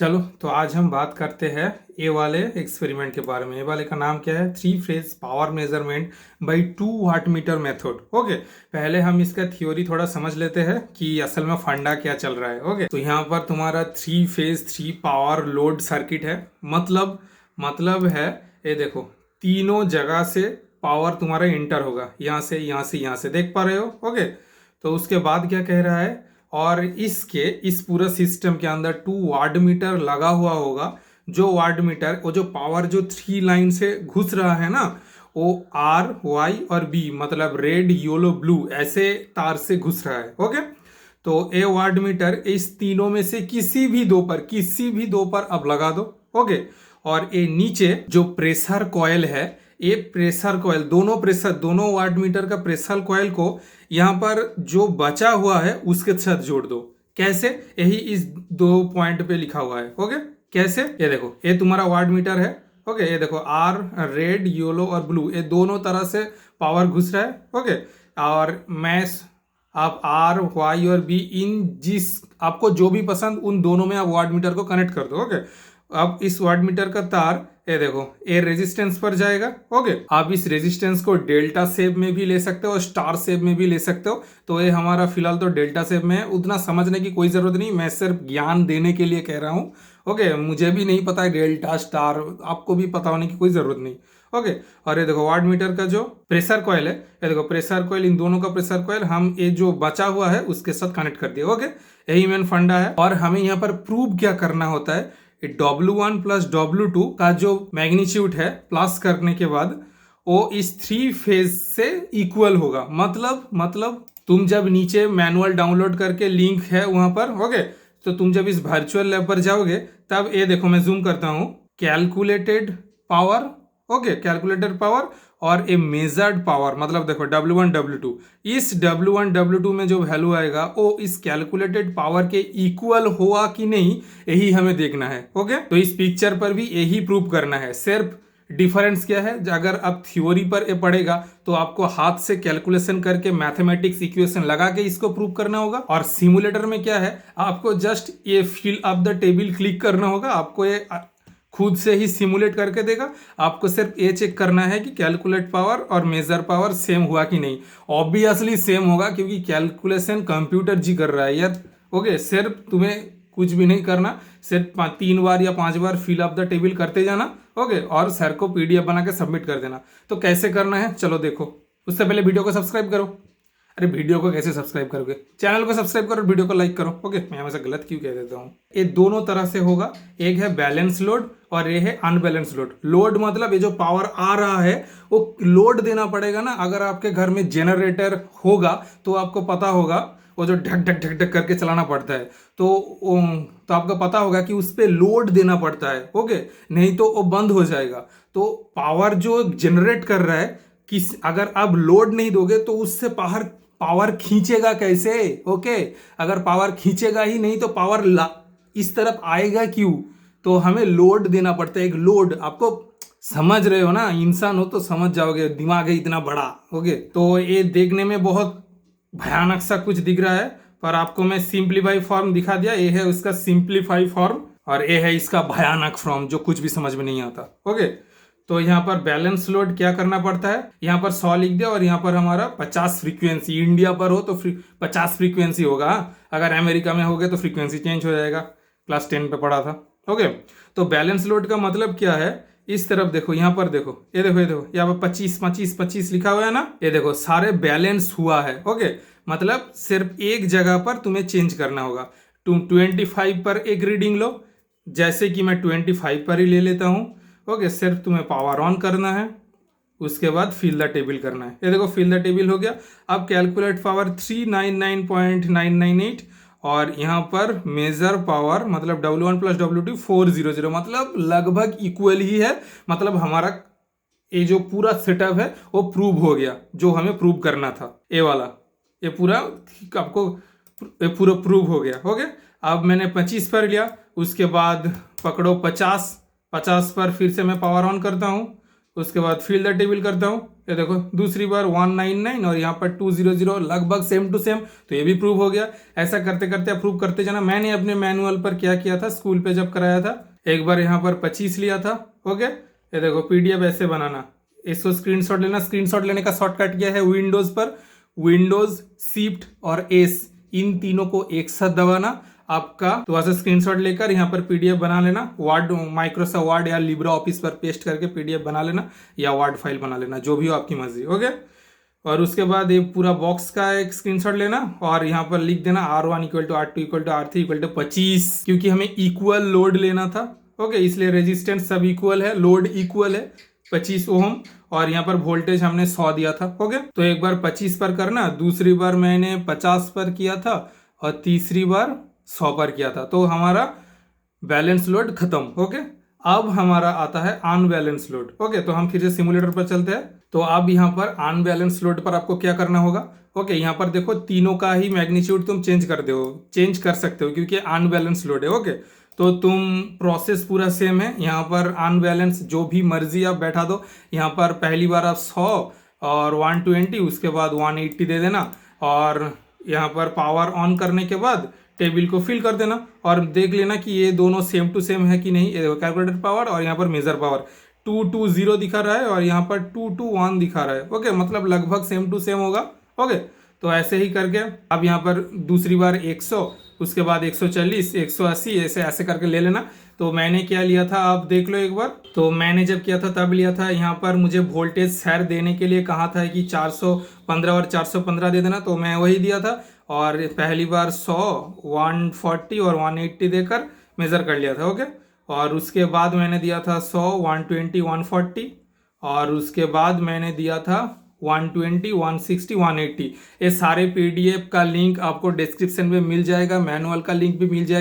चलो तो आज हम बात करते हैं ए वाले एक्सपेरिमेंट के बारे में। ए वाले का नाम क्या है? 3 phase power measurement by 2 watt meter method. Okay, पहले हम इसका थ्योरी थोड़ा समझ लेते हैं कि असल में फंडा क्या चल रहा है। ओके, तो यहाँ पर तुम्हारा 3 फेज 3 पावर लोड सर्किट है। मतलब है, ये देखो, तीनों जगह से पावर तुम्हारा इंटर होगा, यहाँ से यहाँ से यहाँ से, देख पा रहे हो। ओके, तो उसके बाद क्या कह रहा है, और इस पूरा सिस्टम के अंदर 2 वाट मीटर लगा हुआ होगा। जो वाट मीटर, वो जो पावर जो 3 लाइन से घुस रहा है ना, वो आर वाई और बी, मतलब रेड येलो ब्लू ऐसे तार से घुस रहा है। ओके, तो ए वाट मीटर इस तीनों में से किसी भी दो पर अब लगा दो। ओके, और ये नीचे जो प्रेशर कॉइल है, ये प्रेशर कॉइल, दोनों वाट मीटर का प्रेशर कॉइल को यहाँ पर जो बचा हुआ है उसके साथ जोड़ दो। कैसे? यही इस 2 पॉइंट पे लिखा हुआ है। ओके, कैसे? ये देखो, ये तुम्हारा वाट मीटर है। ओके, ये देखो, आर रेड येलो और ब्लू, ये दोनों तरह से पावर घुस रहा है। ओके, और मैश आप आर वाई और बी, इन जिस आपको जो भी पसंद, उन दोनों में आप वाट मीटर को कनेक्ट कर दो। ओके, अब इस वाट मीटर का तार, ये देखो, ये रेजिस्टेंस पर जाएगा। ओके, आप इस रेजिस्टेंस को डेल्टा शेप में भी ले सकते हो और स्टार शेप में भी ले सकते हो। तो ये हमारा फिलहाल तो डेल्टा शेप में है, उतना समझने की कोई जरूरत नहीं, मैं सिर्फ ज्ञान देने के लिए कह रहा हूँ। ओके, मुझे भी नहीं पता है डेल्टा स्टार, आपको भी पता होने की कोई जरूरत नहीं। ओके, और ये देखो वाट मीटर का जो प्रेशर कॉइल है, ये देखो प्रेशर कॉइल, इन दोनों का प्रेशर कॉइल हम ये जो बचा हुआ है उसके साथ कनेक्ट कर दिया। ओके, यही मेन फंडा है। और हमें यहाँ पर प्रूव क्या करना होता है, W1 प्लस W2 का जो मैग्नीट्यूड है, प्लस करने के बाद वो इस 3 फेज से इक्वल होगा। मतलब तुम जब नीचे मैनुअल डाउनलोड करके, लिंक है वहां पर, ओके, तो तुम जब इस वर्चुअल लैब पर जाओगे, तब ये देखो, मैं जूम करता हूं, calculated power. Okay, calculated power और ए मेजर्ड पावर, मतलब देखो W1 W2, इस W1 W2 में जो वैल्यू आएगा वो इस कैलकुलेटेड पावर के इक्वल हुआ कि नहीं, यही हमें देखना है। ओके, तो इस पिक्चर पर भी यही प्रूव करना है। सिर्फ डिफरेंस क्या है, अगर आप थ्योरी पर ये पढ़ेगा तो आपको हाथ से कैलकुलेशन करके मैथमेटिक्स इक्वेशन लगा के इसको प्रूव करना होगा, और सिमुलेटर में क्या है, आपको जस्ट ये fill up the table click करना होगा, आपको ये खुद से ही सिमुलेट करके देगा। आपको सिर्फ ये चेक करना है कि कैलकुलेट पावर और मेजर पावर सेम हुआ कि नहीं। ऑब्वियसली सेम होगा, क्योंकि कैलकुलेशन कंप्यूटर जी कर रहा है यार। ओके, सिर्फ तुम्हें कुछ भी नहीं करना, सिर्फ 3 बार या 5 बार फिल अप द टेबल करते जाना। ओके, और सर को पीडीएफ बना के सबमिट कर देना। तो कैसे करना है, चलो देखो। उससे पहले वीडियो को सब्सक्राइब करो। अरे वीडियो को कैसे सब्सक्राइब करोगे, चैनल को सब्सक्राइब करो, वीडियो को लाइक करो। ओके, मैं हमेशा गलत क्यों कह देता हूँ। ये दोनों तरह से होगा, एक है बैलेंस लोड और ये है अनबैलेंस लोड। लोड मतलब ये जो पावर आ रहा है वो लोड देना पड़ेगा ना। अगर आपके घर में जनरेटर होगा तो आपको पता होगा, वो जो ढक ढक ढक ढक करके चलाना पड़ता है, तो आपको पता होगा कि उस पर लोड देना पड़ता है। ओके, नहीं तो वो बंद हो जाएगा। तो पावर जो जनरेट कर रहा है, अगर आप लोड नहीं दोगे तो उससे पावर खींचेगा कैसे? ओके, अगर पावर खींचेगा ही नहीं तो पावर इस तरफ आएगा क्यों? तो हमें लोड देना पड़ता है, एक लोड। आपको समझ रहे हो ना, इंसान हो तो समझ जाओगे, दिमाग है इतना बड़ा। ओके, तो ये देखने में बहुत भयानक सा कुछ दिख रहा है, पर आपको मैं सिंप्लीफाई फॉर्म दिखा दिया। ये है उसका सिंप्लीफाई फॉर्म और ये है इसका भयानक फॉर्म, जो कुछ भी समझ में नहीं आता। ओके, तो यहाँ पर बैलेंस लोड क्या करना पड़ता है, यहाँ पर 100 लिख दिया, और यहाँ पर हमारा 50 फ्रीक्वेंसी। इंडिया पर हो तो 50 फ्रीक्वेंसी होगा, अगर अमेरिका में हो गए तो फ्रीक्वेंसी चेंज हो जाएगा। क्लास 10 पे पढ़ा था। ओके, तो बैलेंस लोड का मतलब क्या है, इस तरफ देखो, यहाँ पर देखो, ये देखो यहाँ पर 25 25 25 लिखा हुआ है ना, ये देखो सारे बैलेंस हुआ है। ओके, मतलब सिर्फ एक जगह पर तुम्हें चेंज करना होगा। तुम 25 पर एक रीडिंग लो, जैसे कि मैं 25 पर ही ले लेता हूँ। ओके, सिर्फ तुम्हें पावर ऑन करना है, उसके बाद फिल द टेबल करना है। ये देखो फिल द टेबल हो गया। अब कैलकुलेट पावर 399.998, और यहाँ पर मेजर पावर मतलब W1 प्लस W2 400, मतलब लगभग इक्वल ही है। मतलब हमारा ये जो पूरा सेटअप है वो प्रूव हो गया, जो हमें प्रूव करना था। ये वाला, ये पूरा आपको पूरा प्रूव हो गया। ओके, अब मैंने 25 पर लिया, उसके बाद पकड़ो 50 पर फिर से मैं पावर ऑन करता हूँ, उसके बाद फिल द टेबल करता हूँ। ये देखो दूसरी बार 199 और यहाँ पर 200 लगभग सेम टू सेम, तो ये भी प्रूव हो गया। ऐसा करते करते अप्रूव करते जाना। मैंने अपने मैनुअल पर क्या किया था स्कूल पे जब कराया था, एक बार यहाँ पर 25 लिया था। ओके, ये देखो पीडीएफ ऐसे बनाना, इसको स्क्रीनशॉट लेना। स्क्रीनशॉट लेने का शॉर्टकट क्या है, विंडोज पर विंडोज शिफ्ट और एस, इन तीनों को एक साथ दबाना आपका, तो वहां से स्क्रीनशॉट लेकर यहाँ पर पीडीएफ बना लेना। वर्ड, माइक्रोसॉफ्ट वर्ड या लिब्रा ऑफिस पर पेस्ट करके पीडीएफ बना लेना या वर्ड फाइल बना लेना, जो भी हो आपकी मर्जी। ओके, और उसके बाद ये पूरा बॉक्स का एक स्क्रीनशॉट लेना और यहाँ पर लिख देना R1 equal to R2 equal to R3 equal to 25, क्योंकि हमें इक्वल लोड लेना था। ओके, इसलिए रेजिस्टेंस सब इक्वल है, लोड इक्वल है 25 ओम, और यहाँ पर वोल्टेज हमने 100 दिया था। ओके, तो एक बार 25 पर करना, दूसरी बार मैंने 50 पर किया था और तीसरी बार 100 पर किया था, तो हमारा बैलेंस लोड खत्म। ओके, अब हमारा आता है अनबैलेंस लोड। ओके, तो हम फिर से सिमुलेटर पर चलते हैं। तो अब यहाँ पर अनबैलेंस लोड पर आपको क्या करना होगा, ओके, यहाँ पर देखो तीनों का ही मैग्नीट्यूड तुम चेंज कर सकते हो क्योंकि अनबैलेंस लोड है। ओके, तो तुम प्रोसेस पूरा सेम है। यहाँ पर अनबैलेंस जो भी मर्जी आप बैठा दो। यहाँ पर पहली बार आप 100 और 120, उसके बाद 180 दे देना, और यहाँ पर पावर ऑन करने के बाद टेबल को फिल कर देना और देख लेना कि ये दोनों सेम टू सेम है कि नहीं। कैलकुलेटर पावर और यहाँ पर मेजर पावर 220 दिखा रहा है और यहाँ पर 221 दिखा रहा है। ओके, मतलब लगभग सेम टू सेम होगा। ओके, तो ऐसे ही करके अब यहाँ पर दूसरी बार 100, उसके बाद 140, 180, ऐसे ऐसे करके ले लेना। तो मैंने क्या लिया था आप देख लो एक बार। तो मैंने जब किया था तब लिया था, यहाँ पर मुझे वोल्टेज शेयर देने के लिए कहा था कि 415 और 415 दे देना, तो मैं वही दिया था। और पहली बार 100, 140 और 180 देकर मेज़र कर लिया था। ओके, और उसके बाद मैंने दिया था 100, 120, 140, और उसके बाद मैंने दिया था 120, 160, 180। ये सारे पीडीएफ का लिंक आपको डिस्क्रिप्शन में मिल जाएगा, मैनुअल का लिंक भी मिल जाएगा।